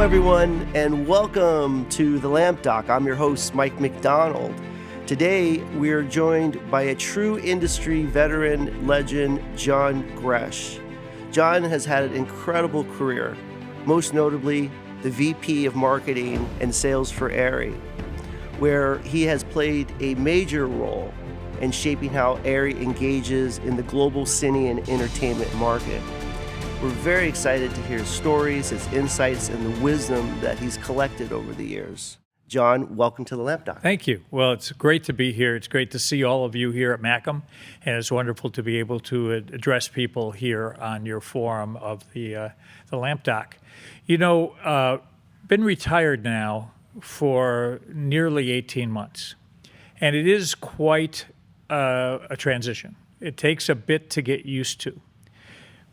everyone, and welcome to The Lamp Doc. I'm your host, Mike McDonald. Today, we are joined by a true industry veteran legend, John Gresch. John has had an incredible career, most notably the VP of Marketing and Sales for Arri, where he has played a major role in shaping how Arri engages in the global cine and entertainment market. We're very excited to hear his stories, his insights, and the wisdom that he's collected over the years. John, welcome to the Lamp Doc. Thank you. Well, it's great to be here. It's great to see all of you here at Macam, and it's wonderful to be able to address people here on your forum of the Lamp Doc. You know, been retired now for nearly 18 months, and it is quite a transition. It takes a bit to get used to,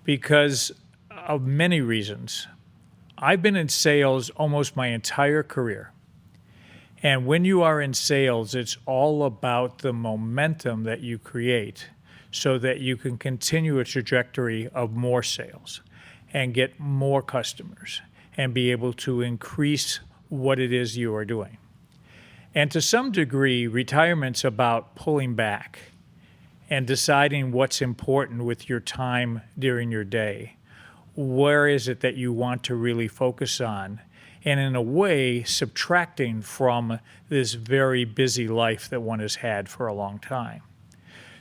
because of many reasons. I've been in sales almost my entire career. And when you are in sales, it's all about the momentum that you create so that you can continue a trajectory of more sales and get more customers and be able to increase what it is you are doing. And to some degree, retirement's about pulling back and deciding what's important with your time during your day. Where is it that you want to really focus on? And in a way, subtracting from this very busy life that one has had for a long time.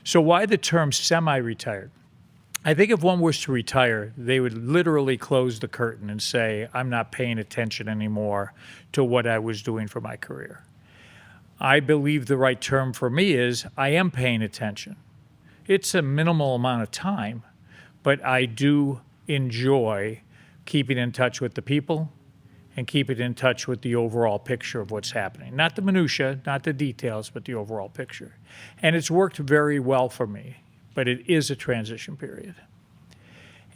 So why the term semi-retired? I think if one was to retire, they would literally close the curtain and say, I'm not paying attention anymore to what I was doing for my career. I believe the right term for me is, I am paying attention. It's a minimal amount of time, but I do enjoy keeping in touch with the people and keeping in touch with the overall picture of what's happening. Not the minutia, not the details, but the overall picture. And it's worked very well for me, but it is a transition period.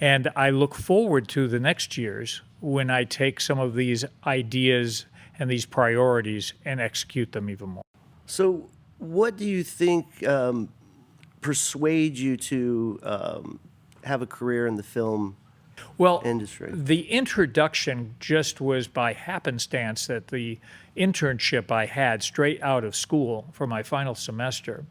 And I look forward to the next years when I take some of these ideas and these priorities and execute them even more. So what do you think persuade you to have a career in the film industry? The introduction just was by happenstance that the internship I had straight out of school for my final semester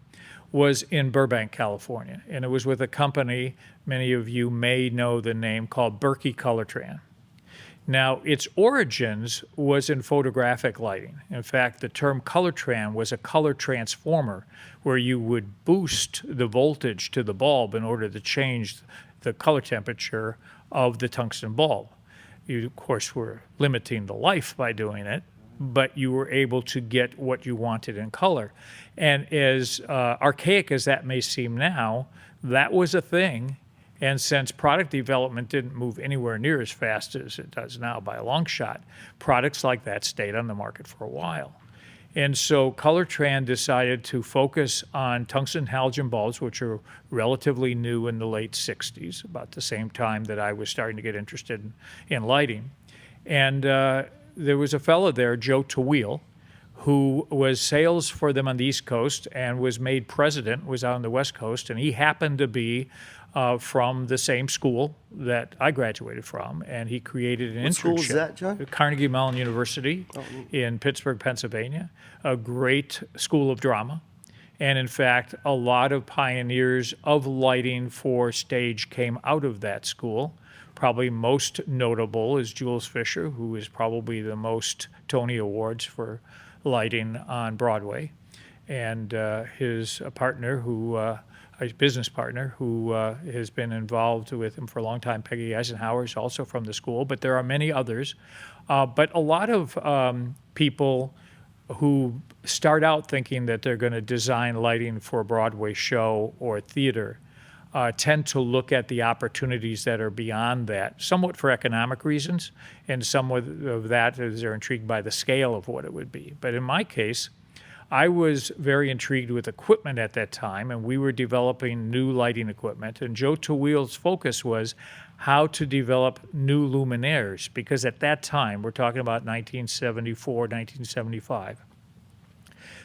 was in Burbank, California. And it was with a company, many of you may know the name, called Berkey Colortran. Now, its origins was in photographic lighting. In fact, the term Colortran was a color transformer where you would boost the voltage to the bulb in order to change the color temperature of the tungsten bulb. You, of course, were limiting the life by doing it, but you were able to get what you wanted in color. And as archaic as that may seem now, that was a thing. And since product development didn't move anywhere near as fast as it does now by a long shot, products like that stayed on the market for a while. And so Colortran decided to focus on tungsten halogen bulbs, which are relatively new in the late 60s, about the same time that I was starting to get interested in lighting. And there was a fellow there, Joe Tawil, who was sales for them on the East Coast and was made president, was out on the West Coast, and he happened to be from the same school that I graduated from, and he created an internship. What school is that, John? Carnegie Mellon University in Pittsburgh, Pennsylvania, a great school of drama. And in fact, a lot of pioneers of lighting for stage came out of that school. Probably most notable is Jules Fisher, who is probably the most Tony Awards for lighting on Broadway, and his partner, his business partner, who has been involved with him for a long time, Peggy Eisenhower, is also from the school, but there are many others. But a lot of people who start out thinking that they're going to design lighting for a Broadway show or theater tend to look at the opportunities that are beyond that, somewhat for economic reasons, and somewhat of that is they're intrigued by the scale of what it would be. But in my case, I was very intrigued with equipment at that time, and we were developing new lighting equipment. And Joe Tawil's focus was how to develop new luminaires, because at that time, we're talking about 1974, 1975,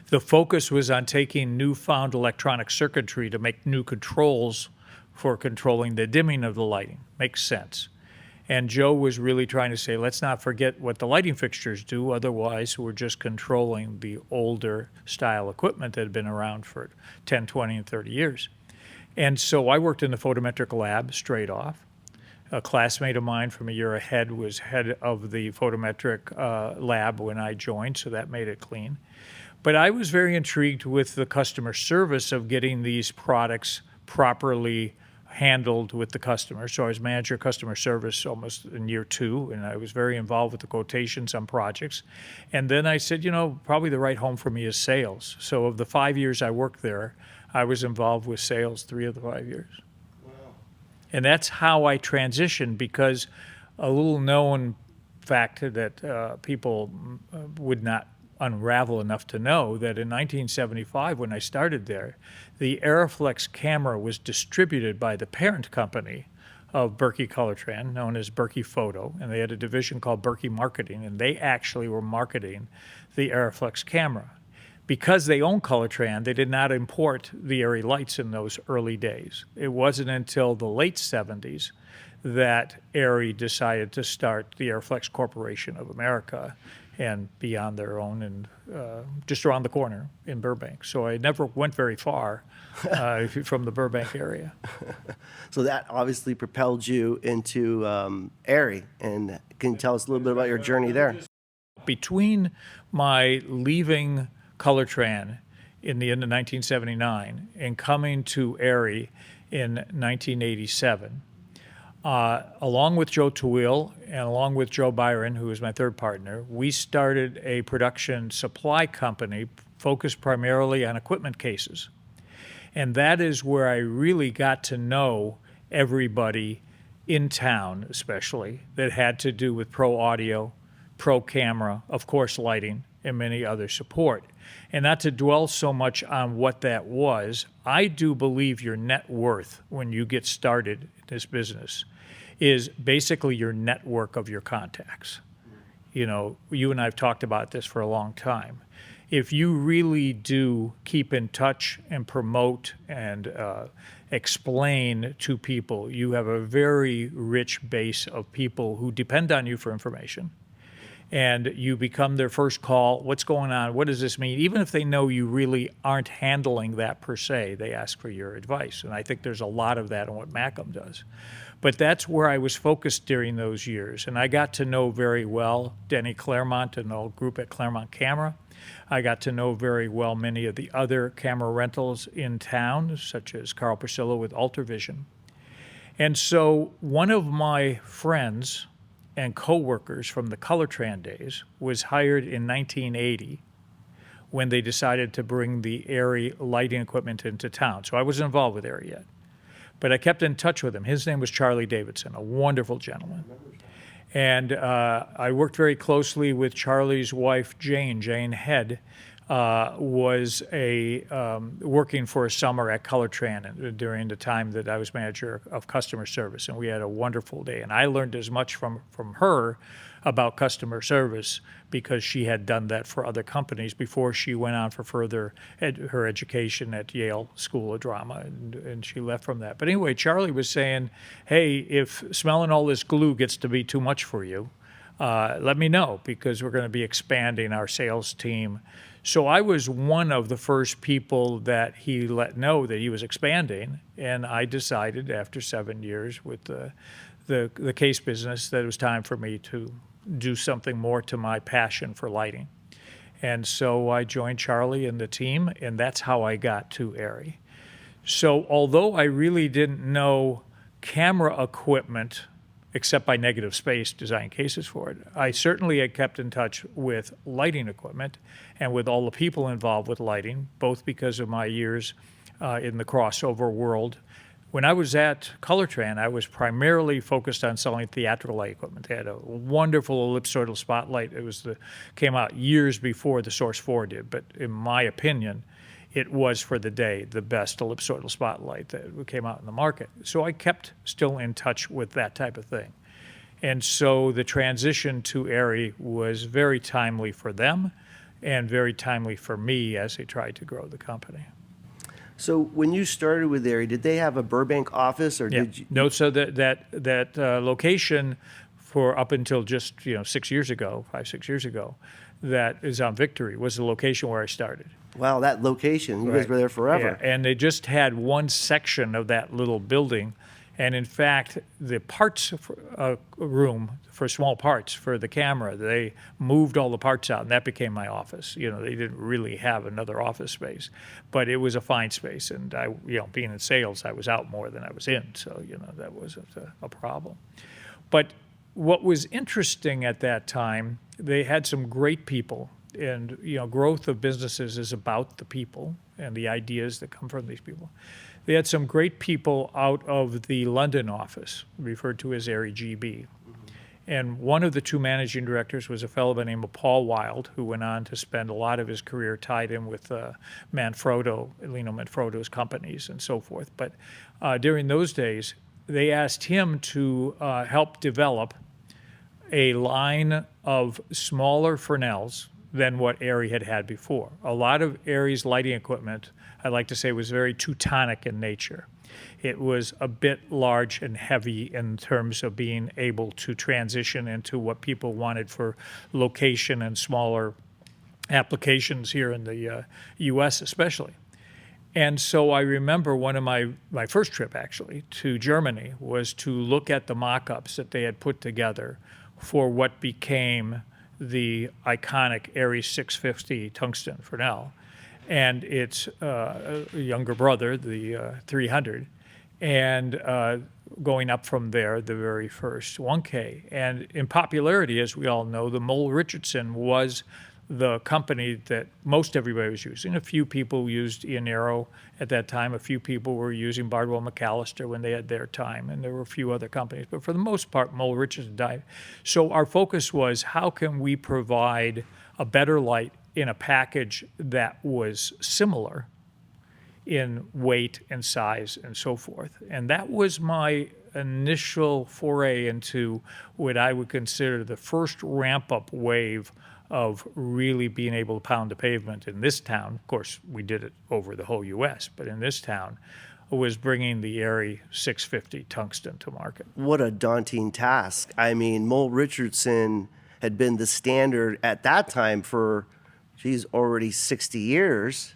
the focus was on taking newfound electronic circuitry to make new controls for controlling the dimming of the lighting. Makes sense. And Joe was really trying to say, let's not forget what the lighting fixtures do, otherwise we're just controlling the older style equipment that had been around for 10, 20, and 30 years. And so I worked in the photometric lab straight off. A classmate of mine from a year ahead was head of the photometric lab when I joined, so that made it clean. But I was very intrigued with the customer service of getting these products properly handled with the customer. So I was manager of customer service almost in year 2, and I was very involved with the quotations on projects. And then I said, probably the right home for me is sales. So of the 5 years I worked there, I was involved with sales 3 of the 5 years. Wow. And that's how I transitioned, because a little known fact that people would not unravel enough to know that in 1975, when I started there, the Arriflex camera was distributed by the parent company of Berkey Colortran, known as Berkey Photo, and they had a division called Berkey Marketing, and they actually were marketing the Arriflex camera. Because they owned Colortran, they did not import the Arri lights in those early days. It wasn't until the late 70s that Arri decided to start the Arriflex Corporation of America and be on their own, and just around the corner in Burbank. So I never went very far from the Burbank area. So that obviously propelled you into Arri. And can you tell us a little bit about your journey there? Between my leaving Colortran in the end of 1979 and coming to Arri in 1987, along with Joe Tawil and along with Joe Byron, who was my third partner, we started a production supply company focused primarily on equipment cases. And that is where I really got to know everybody in town, especially, that had to do with pro audio, pro camera, of course lighting, and many other support. And not to dwell so much on what that was, I do believe your net worth when you get started in this business is basically your network of your contacts. You and I have talked about this for a long time. If you really do keep in touch and promote and explain to people, you have a very rich base of people who depend on you for information. And you become their first call. What's going on? What does this mean? Even if they know you really aren't handling that per se, they ask for your advice. And I think there's a lot of that in what Macam does. But that's where I was focused during those years. And I got to know very well Denny Claremont and the whole group at Claremont Camera. I got to know very well many of the other camera rentals in town, such as Carl Priscilla with Ultravision. And so one of my friends and co-workers from the Colortran days was hired in 1980 when they decided to bring the Arri lighting equipment into town. So I wasn't involved with Arri yet, but I kept in touch with him. His name was Charlie Davidson, a wonderful gentleman. And I worked very closely with Charlie's wife, Jane. Jane Head was working for a summer at Colortran during the time that I was manager of customer service, and we had a wonderful day. And I learned as much from her about customer service because she had done that for other companies before she went on for further her education at Yale School of Drama, and she left from that. But anyway, Charlie was saying, hey, if smelling all this glue gets to be too much for you, let me know, because we're going to be expanding our sales team. So I was one of the first people that he let know that he was expanding, and I decided after 7 years with the case business that it was time for me to do something more to my passion for lighting. And so I joined Charlie and the team, and that's how I got to Arri. So although I really didn't know camera equipment except by negative space, design cases for it, I certainly had kept in touch with lighting equipment and with all the people involved with lighting, both because of my years in the crossover world. When I was at Colortran, I was primarily focused on selling theatrical light equipment. They had a wonderful ellipsoidal spotlight. It came out years before the Source 4 did, but in my opinion, it was for the day the best ellipsoidal spotlight that came out in the market. So I kept still in touch with that type of thing. And so the transition to Arri was very timely for them and very timely for me as they tried to grow the company. So when you started with Arri, did they have a Burbank office, or Yeah. did you? No, so that location for up until just 6 years ago, 5, 6 years ago, that is on Victory, was the location where I started. Wow, that location! You guys were there forever. Yeah, and they just had one section of that little building, and in fact, the parts room for small parts for the camera, they moved all the parts out, and that became my office. They didn't really have another office space, but it was a fine space, and I, being in sales, I was out more than I was in, so that wasn't a problem. But what was interesting at that time, they had some great people. And growth of businesses is about the people and the ideas that come from these people. They had some great people out of the London office, referred to as Arri GB. And one of the two managing directors was a fellow by the name of Paul Wild, who went on to spend a lot of his career tied in with Lino Manfrotto's companies and so forth. But during those days, they asked him to help develop a line of smaller Fresnels than what Arri had before. A lot of Arri's lighting equipment, I like to say, was very Teutonic in nature. It was a bit large and heavy in terms of being able to transition into what people wanted for location and smaller applications here in the U.S. especially. And so I remember one of my first trip, actually, to Germany was to look at the mock-ups that they had put together for what became the iconic Arri 650 tungsten Fresnel, and its younger brother, the 300, and going up from there, the very first 1K. And in popularity, as we all know, the Mole Richardson was the company that most everybody was using. A few people used Ian Arrow at that time. A few people were using Bardwell McAllister when they had their time, and there were a few other companies. But for the most part, Mole Richardson died. So our focus was, how can we provide a better light in a package that was similar in weight and size and so forth? And that was my initial foray into what I would consider the first ramp-up wave of really being able to pound the pavement in this town. Of course, we did it over the whole U.S., but in this town, was bringing the Arri 650 tungsten to market. What a daunting task. I mean, Mole Richardson had been the standard at that time for, already 60 years.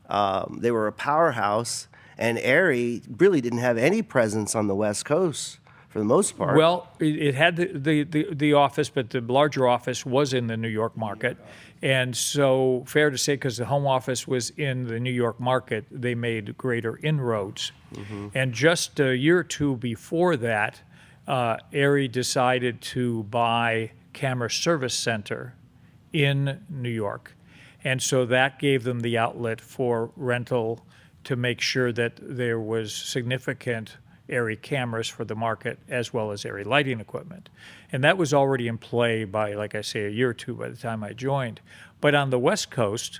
They were a powerhouse, and Arri really didn't have any presence on the West Coast for the most part. Well, it had the office, but the larger office was in the New York market. And so, fair to say, because the home office was in the New York market, they made greater inroads. Mm-hmm. And just a year or two before that, Arri decided to buy Camera Service Center in New York. And so that gave them the outlet for rental to make sure that there was significant Arri cameras for the market, as well as Arri lighting equipment. And that was already in play by, like I say, a year or two by the time I joined. But on the West Coast,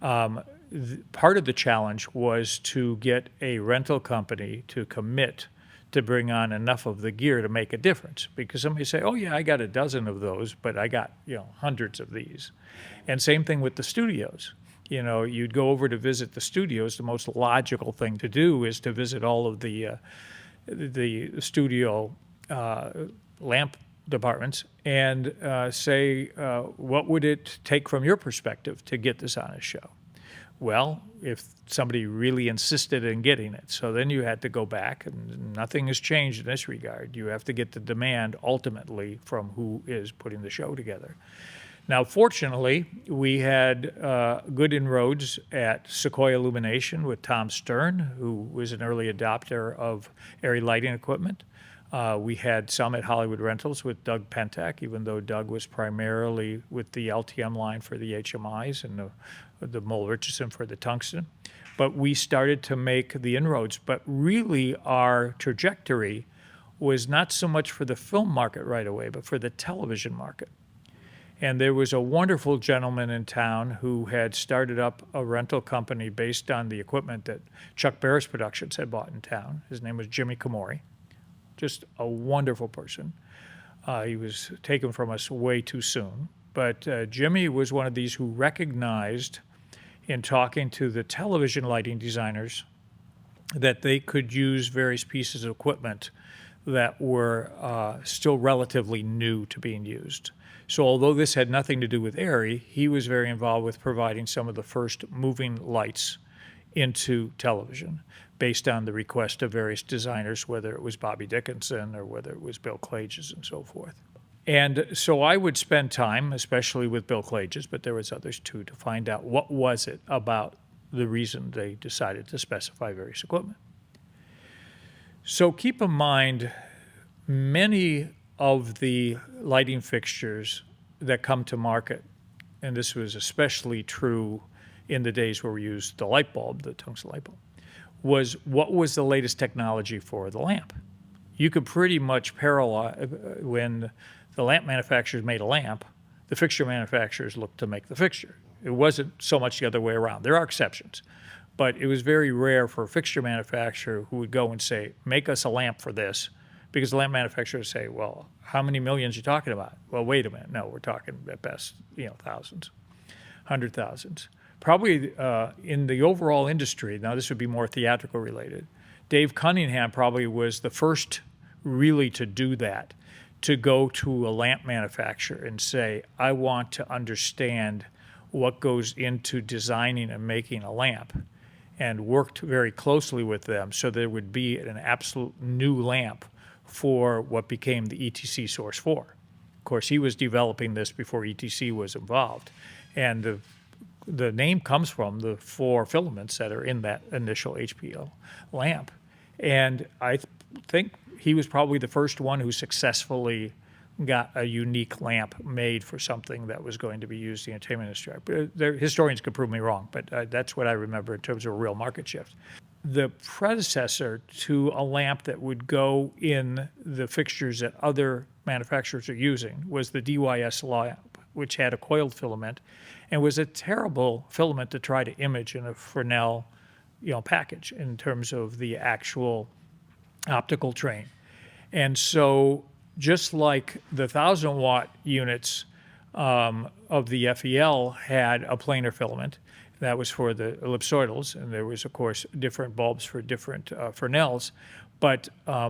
part of the challenge was to get a rental company to commit to bring on enough of the gear to make a difference. Because somebody say, oh yeah, I got a dozen of those, but I got hundreds of these. And same thing with the studios. You'd go over to visit the studios. The most logical thing to do is to visit all of the studio lamp departments and say, what would it take from your perspective to get this on a show? Well, if somebody really insisted in getting it, so then you had to go back, and nothing has changed in this regard. You have to get the demand ultimately from who is putting the show together. Now, fortunately, we had good inroads at Sequoia Illumination with Tom Stern, who was an early adopter of Arri lighting equipment. We had some at Hollywood Rentals with Doug Pentak, even though Doug was primarily with the LTM line for the HMIs and the Mole Richardson for the tungsten. But we started to make the inroads. But really, our trajectory was not so much for the film market right away, but for the television market. And there was a wonderful gentleman in town who had started up a rental company based on the equipment that Chuck Barris Productions had bought in town. His name was Jimmy Komori. Just a wonderful person. He was taken from us way too soon. But Jimmy was one of these who recognized in talking to the television lighting designers that they could use various pieces of equipment that were still relatively new to being used. So although this had nothing to do with Arri, he was very involved with providing some of the first moving lights into television based on the request of various designers, whether it was Bobby Dickinson or whether it was Bill Klages and so forth. And so I would spend time, especially with Bill Klages, but there was others too, to find out what was it about the reason they decided to specify various equipment. So keep in mind, many of the lighting fixtures that come to market, and this was especially true in the days where we used the light bulb, the tungsten light bulb, was what was the latest technology for the lamp. You could pretty much parallel when the lamp manufacturers made a lamp, the fixture manufacturers looked to make the fixture. It wasn't so much the other way around. There are exceptions, but it was very rare for a fixture manufacturer who would go and say, make us a lamp for this, because the lamp manufacturers say, well, how many millions are you talking about? Well, wait a minute. No, we're talking at best, thousands, 100,000s. Probably in the overall industry, now this would be more theatrical related, Dave Cunningham probably was the first really to do that, to go to a lamp manufacturer and say, I want to understand what goes into designing and making a lamp, and worked very closely with them so there would be an absolute new lamp for what became the ETC Source 4. Of course, he was developing this before ETC was involved. And the name comes from the 4 filaments that are in that initial HPL lamp. And I think he was probably the first one who successfully got a unique lamp made for something that was going to be used in the entertainment industry. Historians could prove me wrong, but that's what I remember in terms of a real market shift. The predecessor to a lamp that would go in the fixtures that other manufacturers are using was the DYS lamp, which had a coiled filament and was a terrible filament to try to image in a Fresnel package in terms of the actual optical train. And so just like the 1,000-watt units of the FEL had a planar filament, that was for the ellipsoidals, and there was, of course, different bulbs for different Fresnels, but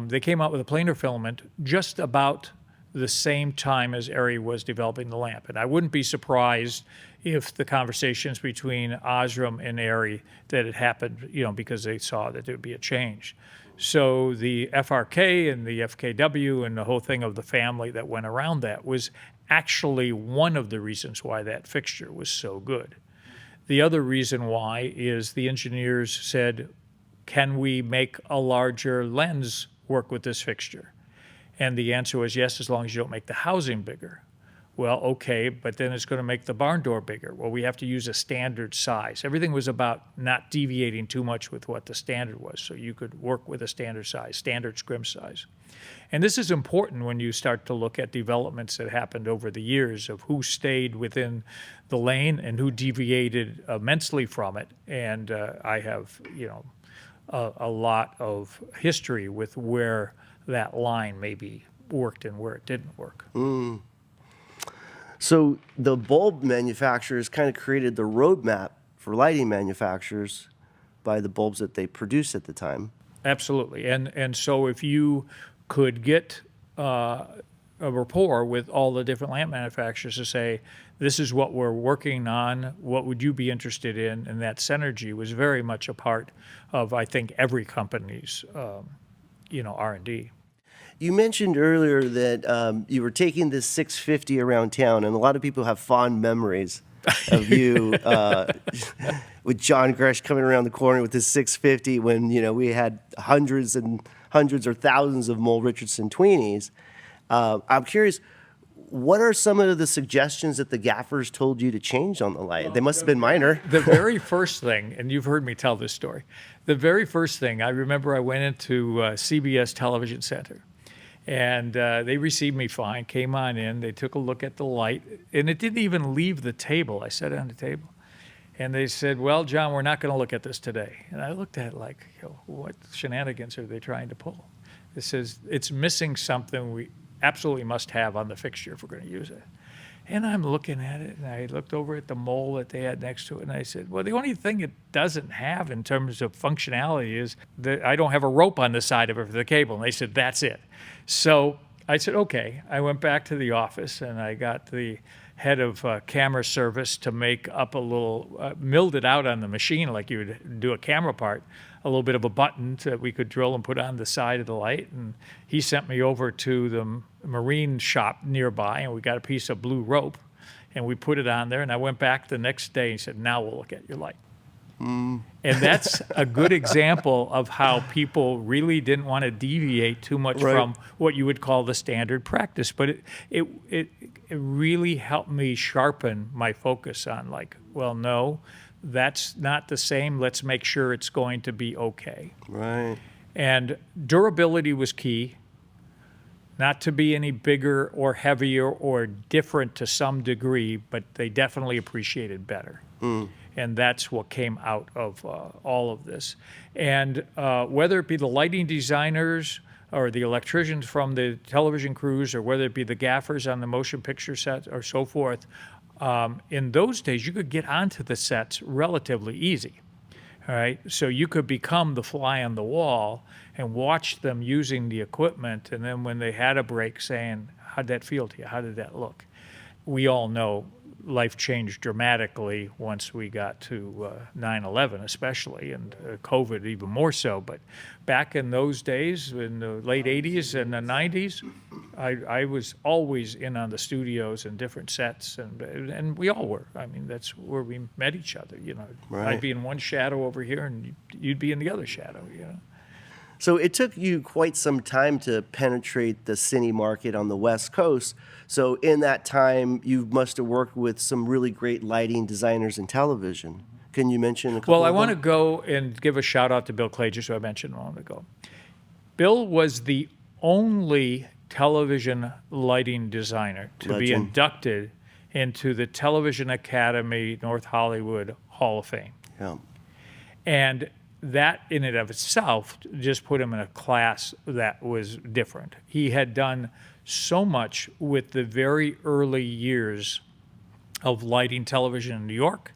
they came out with a planar filament just about the same time as Arri was developing the lamp. And I wouldn't be surprised if the conversations between Osram and Arri that it happened, because they saw that there would be a change. So the FRK and the FKW and the whole thing of the family that went around that was actually one of the reasons why that fixture was so good. The other reason why is the engineers said, can we make a larger lens work with this fixture? And the answer was yes, as long as you don't make the housing bigger. Well, okay, but then it's going to make the barn door bigger. Well, we have to use a standard size. Everything was about not deviating too much with what the standard was, so you could work with a standard size, standard scrim size. And this is important when you start to look at developments that happened over the years of who stayed within the lane and who deviated immensely from it. And I have, a lot of history with where that line maybe worked and where it didn't work. Mm. So the bulb manufacturers kind of created the roadmap for lighting manufacturers by the bulbs that they produced at the time. Absolutely. And so if you could get a rapport with all the different lamp manufacturers to say, this is what we're working on, what would you be interested in? And that synergy was very much a part of, I think, every company's, R&D. You mentioned earlier that you were taking this 650 around town, and a lot of people have fond memories of you with John Gresch coming around the corner with his 650 when, we had hundreds or thousands of Mole Richardson tweenies. I'm curious, what are some of the suggestions that the gaffers told you to change on the light? They must have been minor. The very first thing, and you've heard me tell this story, the very first thing, I remember I went into CBS Television Center. And they received me fine, came on in, they took a look at the light, and it didn't even leave the table. I sat on the table, and they said, well, John, we're not going to look at this today. And I looked at it like, what shenanigans are they trying to pull? It says, it's missing something. absolutely must have on the fixture if we're going to use it. And I'm looking at it, and I looked over at the Mole that they had next to it, and I said, well, the only thing it doesn't have in terms of functionality is that I don't have a rope on the side of it for the cable. And they said, that's it. So I said, okay. I went back to the office, and I got the head of camera service to make up a little, milled it out on the machine like you would do a camera part, a little bit of a button that we could drill and put on the side of the light. And he sent me over to the marine shop nearby, and we got a piece of blue rope, and we put it on there. And I went back the next day and said, now we'll look at your light. And that's a good example of how people really didn't want to deviate too much from what you would call the standard practice. But it really helped me sharpen my focus on, like, well, no, that's not the same. Let's make sure it's going to be okay. Right. And durability was key. Not to be any bigger or heavier or different to some degree, but they definitely appreciated better. And that's what came out of all of this. And whether it be the lighting designers or the electricians from the television crews, or whether it be the gaffers on the motion picture set or so forth, in those days you could get onto the sets relatively easy. All right, so you could become the fly on the wall and watch them using the equipment, and then when they had a break, saying, how'd that feel to you? How did that look? We all know life changed dramatically once we got to 9/11 especially, and COVID even more so. But back in those days, in the late 80s and the 90s, I was always in on the studios and different sets, and we all were. I mean, that's where we met each other, you know. Right. I'd be in one shadow over here, and you'd be in the other shadow, you know. So it took you quite some time to penetrate the cine market on the West Coast. So in that time, you must have worked with some really great lighting designers in television. Can you mention a couple Well, I of want to them? go and give a shout out to Bill Klages, who I mentioned a moment ago. Bill was the only television lighting designer to be Legend. inducted into the Television Academy North Hollywood Hall of Fame. Yeah. And that in and of itself just put him in a class that was different. He had done so much with the very early years of lighting television in New York,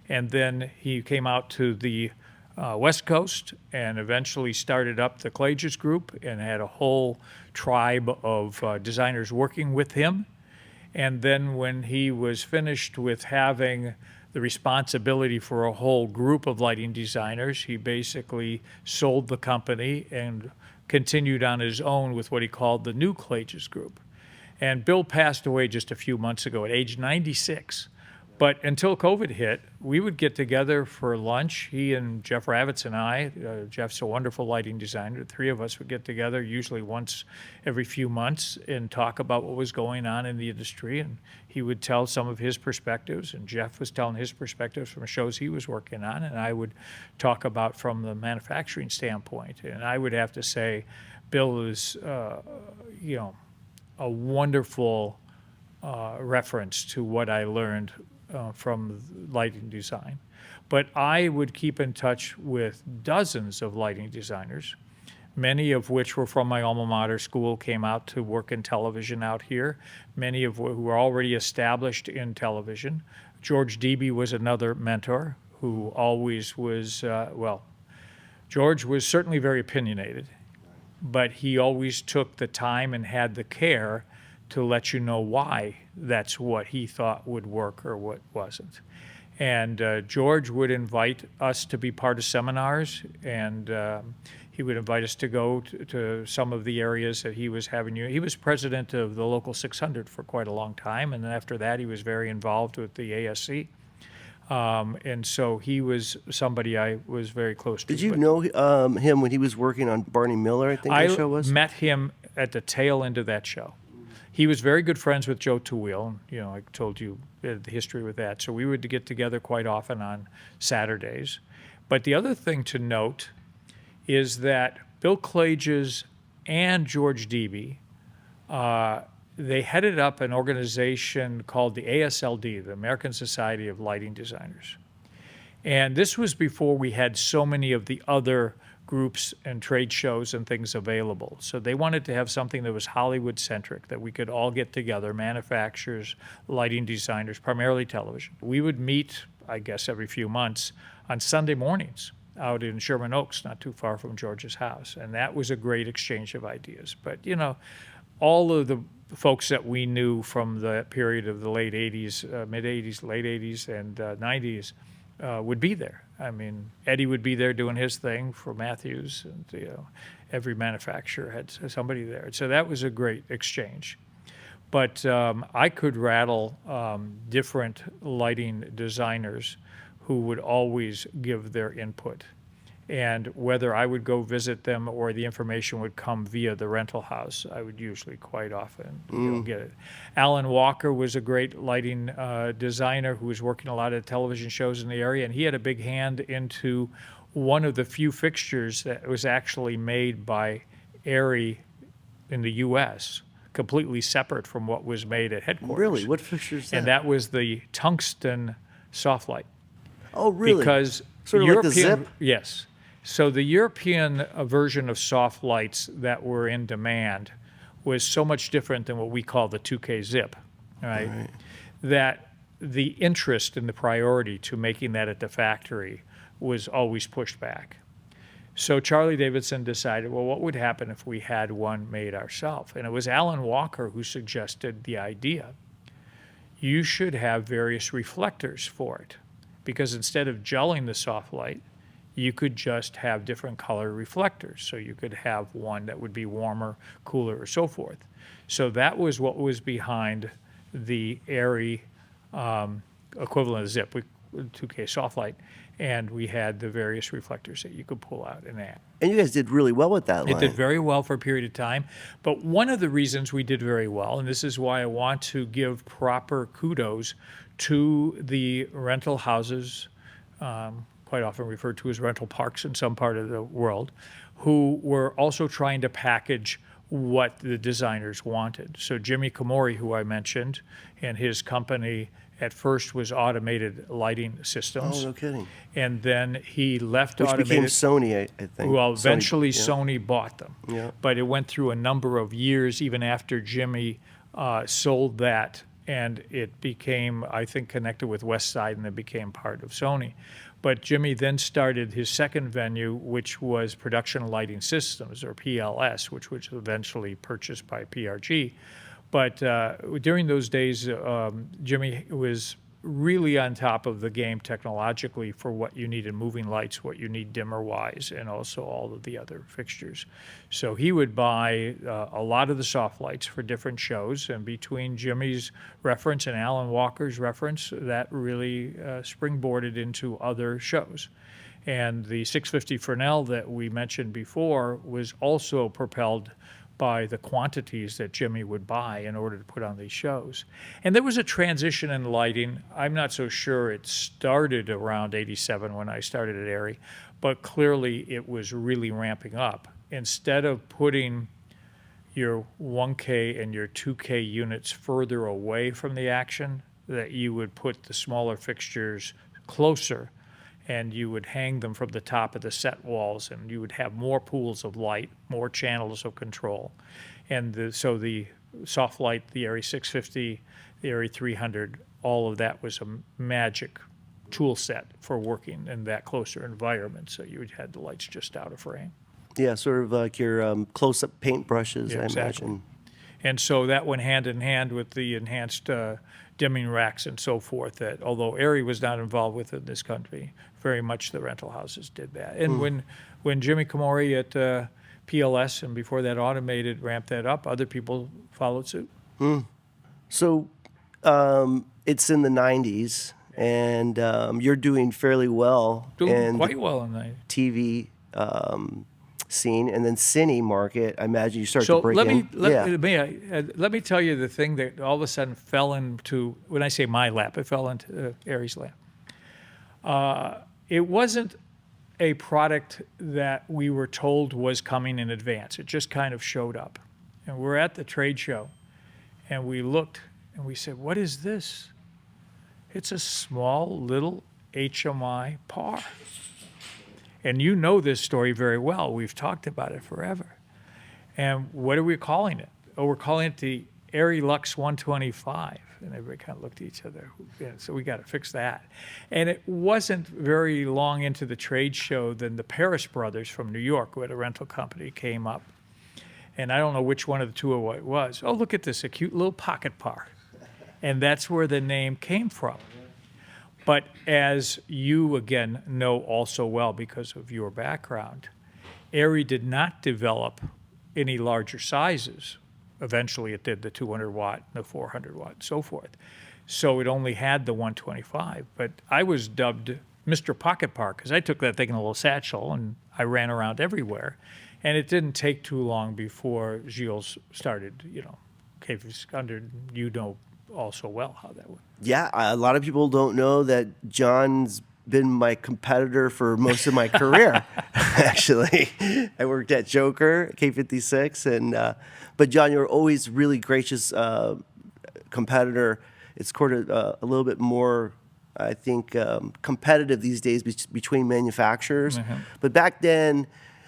and then he came out to the West Coast and eventually started up the Klages Group and had a whole tribe of designers working with him. And then when he was finished with having the responsibility for a whole group of lighting designers, he basically sold the company and continued on his own with what he called the New Klages Group. And Bill passed away just a few months ago at age 96. But until COVID hit, we would get together for lunch. He and Jeff Ravitz and I, Jeff's a wonderful lighting designer, the three of us would get together usually once every few months and talk about what was going on in the industry. And he would tell some of his perspectives, and Jeff was telling his perspectives from shows he was working on, and I would talk about from the manufacturing standpoint. And I would have to say, Bill is, you know, a wonderful reference to what I learned from lighting design. But I would keep in touch with dozens of lighting designers, many of which were from my alma mater school, came out to work in television out here, many of who were already established in television. George Debe was another mentor who always was, well, George was certainly very opinionated, but he always took the time and had the care to let you know why that's what he thought would work or what wasn't. And George would invite us to be part of seminars, and he would invite us to go to some of the areas that he was having. He was president of the local 600 for quite a long time, and then after that he was very involved with the ASC. And so he was somebody I was very close to. Did you know him when he was working on Barney Miller, I think that show was? I met him at the tail end of that show. He was very good friends with Joe Teweel. You know, I told you the history with that. So we would get together quite often on Saturdays. But the other thing to note is that Bill Klages and George Debe, they headed up an organization called the ASLD, the American Society of Lighting Designers. And this was before we had so many of the other groups and trade shows and things available. So they wanted to have something that was Hollywood-centric, that we could all get together, manufacturers, lighting designers, primarily television. We would meet, I guess, every few months on Sunday mornings out in Sherman Oaks, not too far from George's house. And that was a great exchange of ideas. But, you know, all of the folks that we knew from the period of the late 80s, mid-80s, late 80s, and 90s would be there. I mean, Eddie would be there doing his thing for Matthews, and you know, every manufacturer had somebody there. So that was a great exchange. But I could rattle different lighting designers who would always give their input. And whether I would go visit them or the information would come via the rental house, I would usually quite often get it. Alan Walker was a great lighting designer who was working a lot of television shows in the area, and he had a big hand into one of the few fixtures that was actually made by Arri in the U.S., completely separate from what was made at headquarters. Really? What fixture is that? And that was the tungsten soft light. Oh, really? Because sort of like the Zip? Yes. So the European version of soft lights that were in demand was so much different than what we call the 2K Zip, right? That the interest and the priority to making that at the factory was always pushed back. So Charlie Davidson decided, well, what would happen if we had one made ourselves? And it was Alan Walker who suggested the idea. You should have various reflectors for it, because instead of gelling the soft light, you could just have different color reflectors. So you could have one that would be warmer, cooler, or so forth. So that was what was behind the Arri equivalent of Zip, 2K soft light, and we had the various reflectors that you could pull out and add. And you guys did really well with that line. It did very well for a period of time. But one of the reasons we did very well, and this is why I want to give proper kudos to the rental houses, quite often referred to as rental parks in some part of the world, who were also trying to package what the designers wanted. So Jimmy Komori, who I mentioned, and his company at first was automated lighting systems. Oh, no kidding. And then he left Which automated. became Sony, I think. Well, eventually Sony bought them. Yeah. But it went through a number of years, even after Jimmy sold that, and it became, I think, connected with West Side, and it became part of Sony. But Jimmy then started his second venue, which was Production Lighting Systems, or PLS, which was eventually purchased by PRG. But during those days, Jimmy was really on top of the game technologically for what you need in moving lights, what you need dimmer-wise, and also all of the other fixtures. So he would buy a lot of the soft lights for different shows, and between Jimmy's reference and Alan Walker's reference, that really springboarded into other shows. And the 650 Fresnel that we mentioned before was also propelled by the quantities that Jimmy would buy in order to put on these shows. And there was a transition in lighting. I'm not so sure it started around 87 when I started at Arri, but clearly it was really ramping up. Instead of putting your 1K and your 2K units further away from the action, that you would put the smaller fixtures closer, and you would hang them from the top of the set walls, and you would have more pools of light, more channels of control. And so the soft light, the Arri 650, the Arri 300, all of that was a magic tool set for working in that closer environment. So you had the lights just out of frame. Yeah, sort of like your close-up paint brushes, Yeah, I exactly. imagine. And so that went hand in hand with the enhanced dimming racks and so forth, that although Arri was not involved with it in this country, very much the rental houses did that. And when Jimmy Komori at PLS and before that Automated ramped that up, other people followed suit. So it's in the 90s, and you're doing fairly well Doing in quite the well in that. TV scene, and then cine market. I imagine you start So to break in. let me tell you the thing that all of a sudden fell into, when I say my lap, it fell into Arri's lap. It wasn't a product that we were told was coming in advance. It just kind of showed up. And we're at the trade show, and we looked, and we said, what is this? It's a small little HMI par. And you know this story very well. We've talked about it forever. And what are we calling it? Oh, we're calling it the Arri Lux 125. And everybody kind of looked at each other. Yeah, so we got to fix that. And it wasn't very long into the trade show then the Paris brothers from New York, who had a rental company, came up. And I don't know which one of the two it was. Oh, look at this, a cute little pocket park. And that's where the name came from. But as you, again, know also well because of your background, Arri did not develop any larger sizes. Eventually it did the 200 watt, the 400 watt, and so forth. So it only had the 125. But I was dubbed Mr. Pocket Park because I took that thing in a little satchel and I ran around everywhere. And it didn't take too long before Gilles started, under, also well how that went. Yeah, a lot of people don't know that John's been my competitor for most of my career, actually. I worked at Joker, K56, and but John, you're always really gracious competitor. It's sort of a little bit more, I think, competitive these days between manufacturers. Mm-hmm. But back then,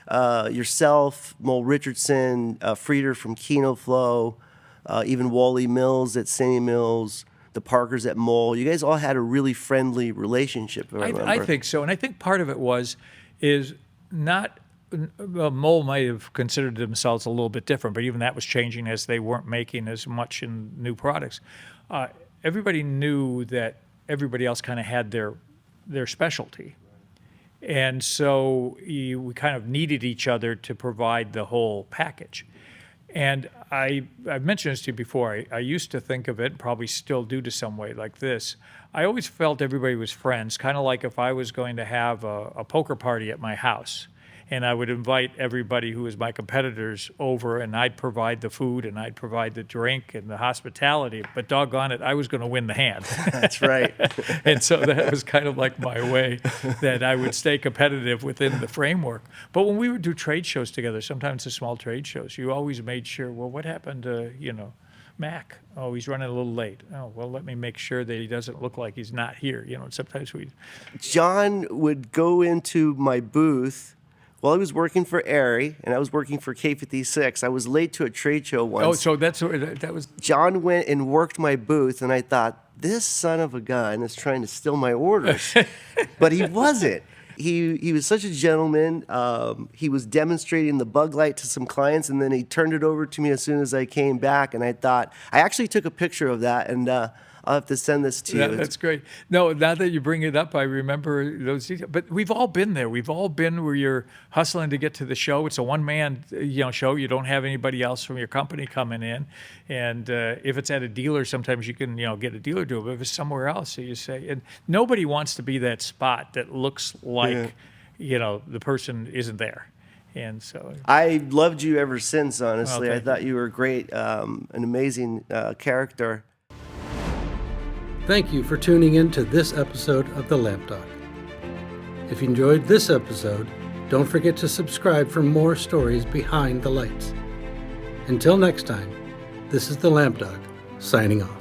yourself, Mole Richardson, Frieder from KinoFlow, even Wally Mills at Cine Mills, the Parkers at Mole, you guys all had a really friendly relationship, if I remember. I think so. And I think part of it is not, Mole might have considered themselves a little bit different, but even that was changing as they weren't making as much in new products. Everybody knew that everybody else kind of had their specialty. And so we kind of needed each other to provide the whole package. And I've mentioned this to you before. I used to think of it, probably still do to some way, like this. I always felt everybody was friends, kind of like if I was going to have a poker party at my house. And I would invite everybody who was my competitors over, and I'd provide the food, and I'd provide the drink and the hospitality. But doggone it, I was going to win the hand. That's right. And so that was kind of like my way that I would stay competitive within the framework. But when we would do trade shows together, sometimes the small trade shows, you always made sure, well, what happened to, Mac? Oh, he's running a little late. Oh, well, let me make sure that he doesn't look like he's not here. Sometimes John would go into my booth. Well, I was working for Arri, and I was working for K56. I was late to a trade show once. Oh, so that was... John went and worked my booth, and I thought, this son of a gun is trying to steal my orders. But he wasn't. He was such a gentleman. He was demonstrating the bug light to some clients, and then he turned it over to me as soon as I came back, and I thought... I actually took a picture of that, and... I'll have to send this to you. That's great. No, now that you bring it up, I remember those details. But we've all been there. We've all been where you're hustling to get to the show. It's a one-man show. You don't have anybody else from your company coming in. And if it's at a dealer, sometimes you can get a dealer to do it. But if it's somewhere else, so you say, and nobody wants to be that spot that looks like the person isn't there. And so I loved you ever since. Honestly, well, I thought you were great, an amazing character. Thank you for tuning in to this episode of The Lamp Doc. If you enjoyed this episode, don't forget to subscribe for more stories behind the lights. Until next time, this is The Lamp Doc, signing off.